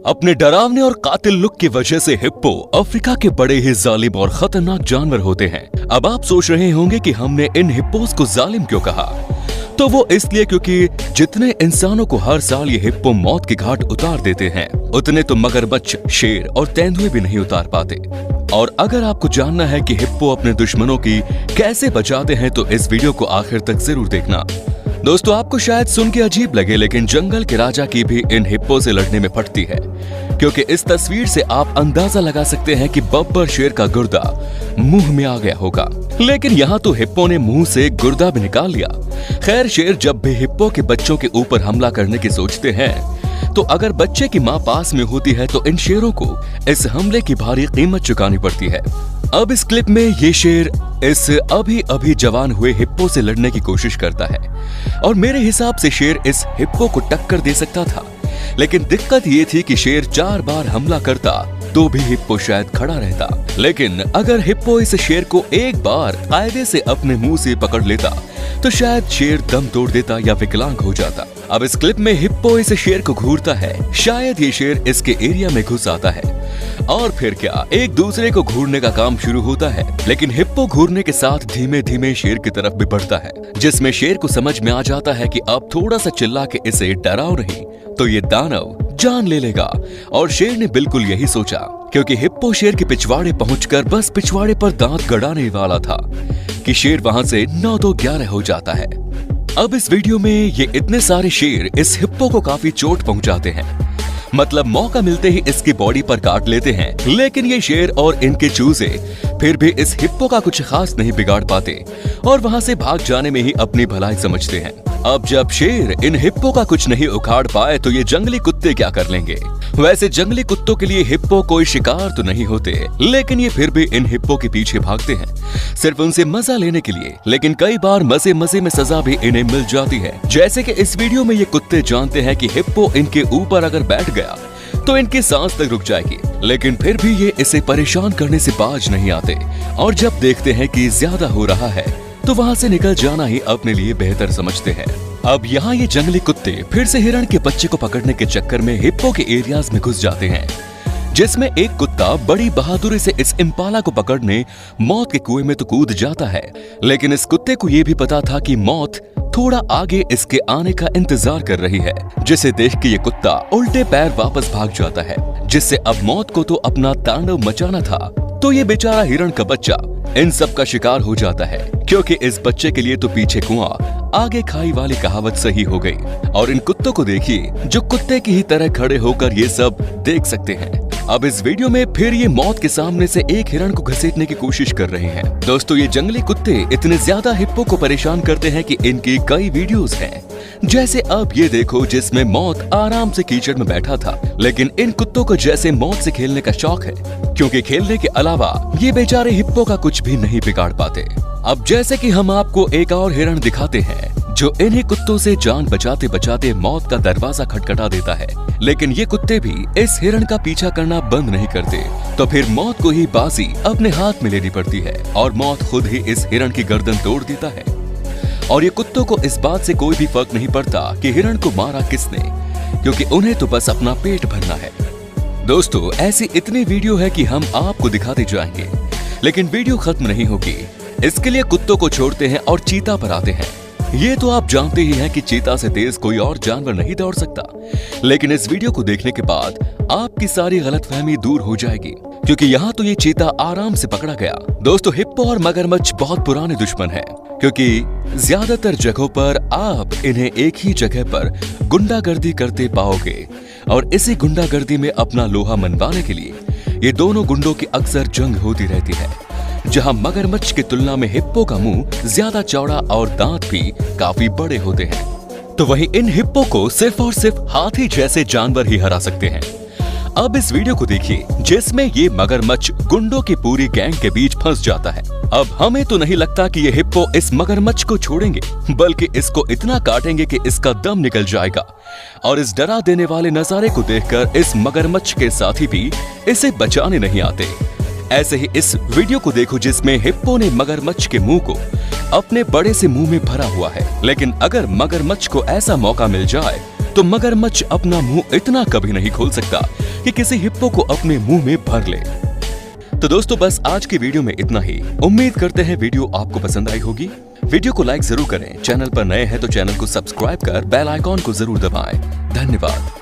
अपने डरावने और कातिल लुक की वजह से हिप्पो अफ्रीका के बड़े ही जालिम और खतरनाक जानवर होते हैं। अब आप सोच रहे होंगे कि हमने इन हिप्पोस को जालिम क्यों कहा, तो वो इसलिए क्योंकि जितने इंसानों को हर साल ये हिप्पो मौत की घाट उतार देते हैं, उतने तो मगरमच्छ, शेर और तेंदुए भी नहीं उतार पाते। और अगर आपको जानना है कि हिप्पो अपने दुश्मनों की कैसे बचाते हैं, तो इस वीडियो को आखिर तक जरूर देखना। दोस्तों, आपको शायद सुन के अजीब लगे, लेकिन जंगल के राजा की भी इन हिप्पो से लड़ने में फटती है, क्योंकि इस तस्वीर से आप अंदाजा लगा सकते हैं कि बब्बर शेर का गुर्दा मुंह में आ गया होगा, लेकिन यहाँ तो हिप्पो ने मुंह से गुर्दा भी निकाल लिया। खैर, शेर जब भी हिप्पो के बच्चों के ऊपर हमला करने की सोचते हैं, तो अगर बच्चे की माँ पास में होती है तो इन शेरों को इस हमले की भारी कीमत चुकानी पड़ती है। अब इस क्लिप में ये शेर इस अभी जवान हुए हिप्पो से लड़ने की कोशिश करता है, और मेरे हिसाब से शेर इस हिप्पो को टक्कर दे सकता था, लेकिन दिक्कत ये थी कि शेर 4 बार हमला करता तो भी हिप्पो शायद खड़ा रहता। लेकिन अगर हिप्पो इस शेर को एक बार कायदे से अपने मुंह से पकड़ लेता, तो शायद शेर दम तोड़ देता या विकलांग हो जाता। अब इस क्लिप में हिप्पो इस शेर को घूरता है, शायद ये शेर इसके एरिया में घुस आता है, और फिर क्या एक दूसरे को घूरने का काम शुरू होता है। लेकिन हिप्पो घूरने के साथ धीमे धीमे शेर की तरफ भी बढ़ता है, जिसमें शेर को समझ में आ जाता है कि अब थोड़ा सा चिल्ला के इसे डराओ नहीं तो ये दानव जान ले लेगा। और शेर ने बिल्कुल यही सोचा, क्योंकि हिप्पो शेर के पिछवाड़े पहुंचकर बस पिछवाड़े पर दांत गड़ाने वाला था कि शेर वहां से 9-2-11 हो जाता है। अब इस वीडियो में ये इतने सारे शेर इस हिप्पो को काफी चोट पहुंचाते हैं, मतलब मौका मिलते ही इसकी बॉडी पर काट लेते हैं, लेकिन ये शेर और इनके चूजे फिर भी इस हिप्पो का कुछ खास नहीं बिगाड़ पाते और वहां से भाग जाने में ही अपनी भलाई समझते हैं। अब जब शेर इन हिप्पो का कुछ नहीं उखाड़ पाए, तो ये जंगली कुत्ते क्या कर लेंगे। वैसे जंगली कुत्तों के लिए हिप्पो कोई शिकार तो नहीं होते, लेकिन ये फिर भी इन हिप्पो के पीछे भागते हैं, सिर्फ उनसे मजा लेने के लिए। लेकिन कई बार मजे मजे में सजा भी इन्हें मिल जाती है, जैसे कि इस वीडियो में ये कुत्ते जानते हैं कि हिप्पो इनके ऊपर अगर बैठ गया तो इनकी सांस तक रुक जाएगी, लेकिन फिर भी ये इसे परेशान करने से बाज नहीं आते, और जब देखते हैं कि ज्यादा हो रहा है तो वहां से निकल जाना ही अपने लिए बेहतर समझते हैं। अब यहाँ ये जंगली कुत्ते फिर से हिरण के बच्चे को पकड़ने के चक्कर में हिप्पो के एरियाज में घुस जाते हैं, जिसमें एक कुत्ता बड़ी बहादुरी से इस इम्पाला को पकड़ने मौत के कुएं में तो कूद जाता है। लेकिन इस कुत्ते को ये भी पता था कि मौत थोड़ा आगे इसके आने का इंतजार कर रही है, जिसे देख के ये कुत्ता उल्टे पैर वापस भाग जाता है, जिससे अब मौत को तो अपना तांडव मचाना था, तो ये बेचारा हिरण का बच्चा इन सब का शिकार हो जाता है, क्योंकि इस बच्चे के लिए तो पीछे कुआं आगे खाई वाली कहावत सही हो गई। और इन कुत्तों को देखिए जो कुत्ते की ही तरह खड़े होकर ये सब देख सकते हैं। अब इस वीडियो में फिर ये मौत के सामने से एक हिरण को घसीटने की कोशिश कर रहे हैं। दोस्तों, ये जंगली कुत्ते इतने ज्यादा हिप्पो को परेशान करते हैं कि इनकी कई वीडियोस हैं, जैसे अब ये देखो जिसमें मौत आराम से कीचड़ में बैठा था, लेकिन इन कुत्तों को जैसे मौत से खेलने का शौक है, क्योंकि खेलने के अलावा ये बेचारे हिप्पो का कुछ भी नहीं बिगाड़ पाते। अब जैसे कि हम आपको एक और हिरण दिखाते हैं जो इन्हीं कुत्तों से जान बचाते बचाते मौत का दरवाजा खटखटा देता है, लेकिन ये कुत्ते भी इस हिरण का पीछा करना बंद नहीं करते, तो फिर मौत को ही बाजी अपने हाथ में लेनी पड़ती है, और मौत खुद ही इस हिरण की गर्दन तोड़ देता है। और ये कुत्तों को इस बात से कोई भी फर्क नहीं पड़ता कि हिरण को मारा किसने, क्योंकि उन्हें तो बस अपना पेट भरना है। दोस्तों, ऐसी इतनी वीडियो है कि हम आपको दिखाते जाएंगे, लेकिन वीडियो खत्म नहीं होगी। इसके लिए कुत्तों को छोड़ते हैं और चीता पर आते हैं। ये तो आप जानते ही हैं कि चीता से तेज कोई और जानवर नहीं दौड़ सकता, लेकिन इस वीडियो को देखने के बाद आपकी सारी गलतफहमी दूर हो जाएगी, क्योंकि यहाँ तो ये चीता आराम से पकड़ा गया। दोस्तों, हिप्पो और मगरमच्छ बहुत पुराने दुश्मन हैं, क्योंकि ज्यादातर जगहों पर आप इन्हें एक ही जगह पर गुंडागर्दी करते पाओगे, और इसी गुंडागर्दी में अपना लोहा मनवाने के लिए ये दोनों गुंडों की अक्सर जंग होती रहती है, जहां मगरमच्छ की तुलना में हिप्पो का मुंह ज्यादा चौड़ा और दांत भी काफी बड़े होते हैं, तो वहीं इन हिप्पो को सिर्फ और सिर्फ हाथी जैसे जानवर ही हरा सकते हैं। अब इस वीडियो को देखिए जिसमें ये मगरमच्छ गुंडों की पूरी गैंग के बीच फंस जाता है। अब हमें तो नहीं लगता कि ये हिप्पो इस मगरमच्छ को छोड़ेंगे, बल्कि इसको इतना काटेंगे कि इसका दम निकल जाएगा, और इस डरा देने वाले नजारे को देखकर इस मगरमच्छ के साथी भी इसे बचाने नहीं आते। ऐसे ही इस वीडियो को देखो जिसमें हिप्पो ने मगरमच्छ के मुंह को अपने बड़े से मुंह में भरा हुआ है, लेकिन अगर मगरमच्छ को ऐसा मौका मिल जाए तो मगरमच्छ अपना मुंह इतना कभी नहीं खोल सकता कि किसी हिप्पो को अपने मुंह में भर ले। तो दोस्तों बस आज की वीडियो में इतना ही। उम्मीद करते हैं वीडियो आपको पसंद आई होगी। वीडियो को लाइक जरूर करें, चैनल पर नए हैं तो चैनल को सब्सक्राइब कर बेल आइकॉन को जरूर दबाएं। धन्यवाद।